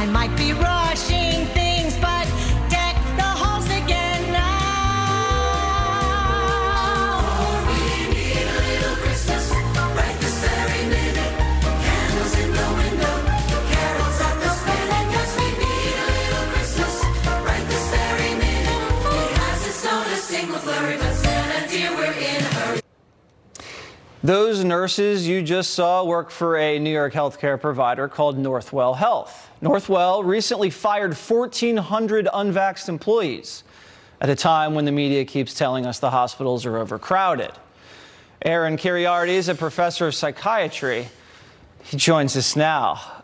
I might be rushing things, but deck the halls again now. For we need a little Christmas right this very minute. Candles in the window, carols at the spinning. Yes, we need a little Christmas right this very minute. It hasn't snowed a single flurry, but Santa dear, we're in a hurry. Those nurses you just saw work for a New York healthcare provider called Northwell Health. Northwell recently fired 1,400 unvaxxed employees at a time when the media keeps telling us the hospitals are overcrowded. Aaron Kheriaty is a professor of psychiatry. He joins us now.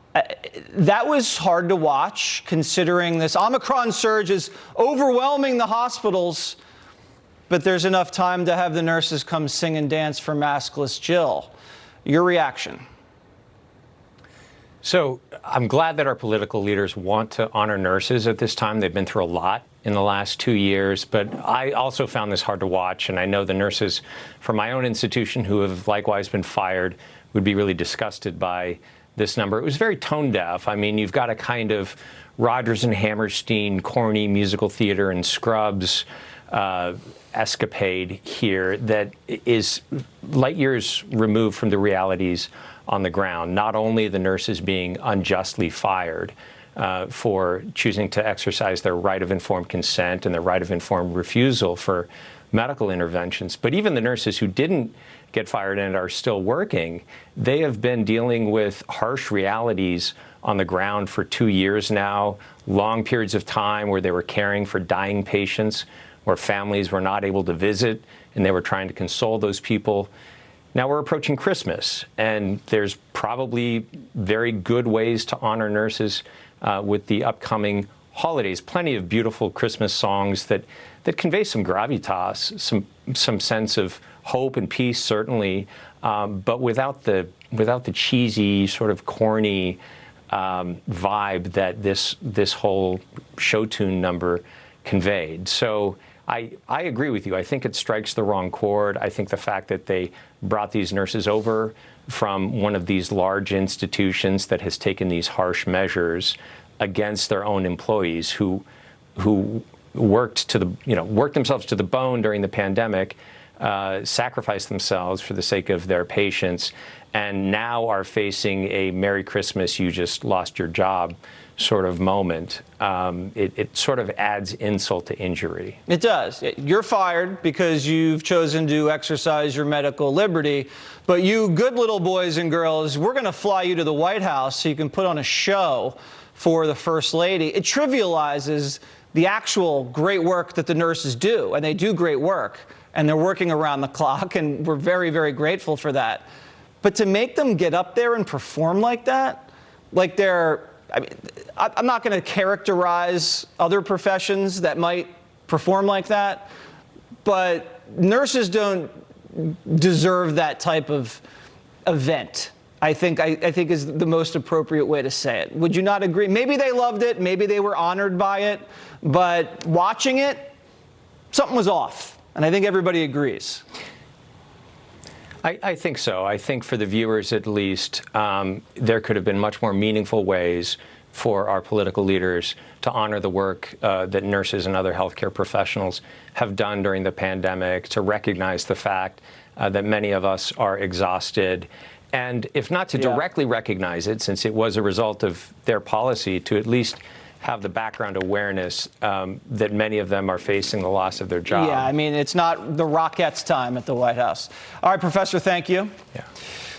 That was hard to watch, considering this Omicron surge is overwhelming the hospitals. But there's enough time to have the nurses come sing and dance for maskless Jill. Your reaction? So I'm glad that our political leaders want to honor nurses at this time. They've been through a lot in the last 2 years, but I also found this hard to watch. And I know the nurses from my own institution who have likewise been fired would be really disgusted by this number. It was very tone deaf. I mean, you've got a kind of Rodgers and Hammerstein, corny musical theater and Scrubs escapade here that is light years removed from the realities on the ground. Not only the nurses being unjustly fired for choosing to exercise their right of informed consent and their right of informed refusal for medical interventions, but even the nurses who didn't get fired and are still working, they have been dealing with harsh realities on the ground for 2 years now, long periods of time where they were caring for dying patients, where families were not able to visit, and they were trying to console those people. Now we're approaching Christmas, and there's probably very good ways to honor nurses with the upcoming holidays. Plenty of beautiful Christmas songs that convey some gravitas, some sense of hope and peace, certainly, but without the cheesy, sort of corny vibe that this whole show tune number conveyed. So I agree with you. I think it strikes the wrong chord. I think the fact that they brought these nurses over from one of these large institutions that has taken these harsh measures against their own employees who worked themselves to the bone during the pandemic, sacrificed themselves for the sake of their patients, and now are facing a Merry Christmas, you just lost your job sort of moment. It sort of adds insult to injury. It does. You're fired because you've chosen to exercise your medical liberty, but you good little boys and girls, we're going to fly you to the White House so you can put on a show for the First Lady. It trivializes the actual great work that the nurses do, and they do great work, and they're working around the clock, and we're very, very grateful for that. But to make them get up there and perform like that, like I'm not going to characterize other professions that might perform like that, but nurses don't deserve that type of event. I think is the most appropriate way to say it. Would you not agree? Maybe they loved it, maybe they were honored by it, but watching it, something was off, and I think everybody agrees. I think so. I think for the viewers, at least, there could have been much more meaningful ways for our political leaders to honor the work that nurses and other healthcare professionals have done during the pandemic, to recognize the fact that many of us are exhausted, and if not to directly recognize it, since it was a result of their policy, to at least have the background awareness that many of them are facing the loss of their job. Yeah, I mean, it's not the Rockettes' time at the White House. All right, Professor, thank you. Yeah.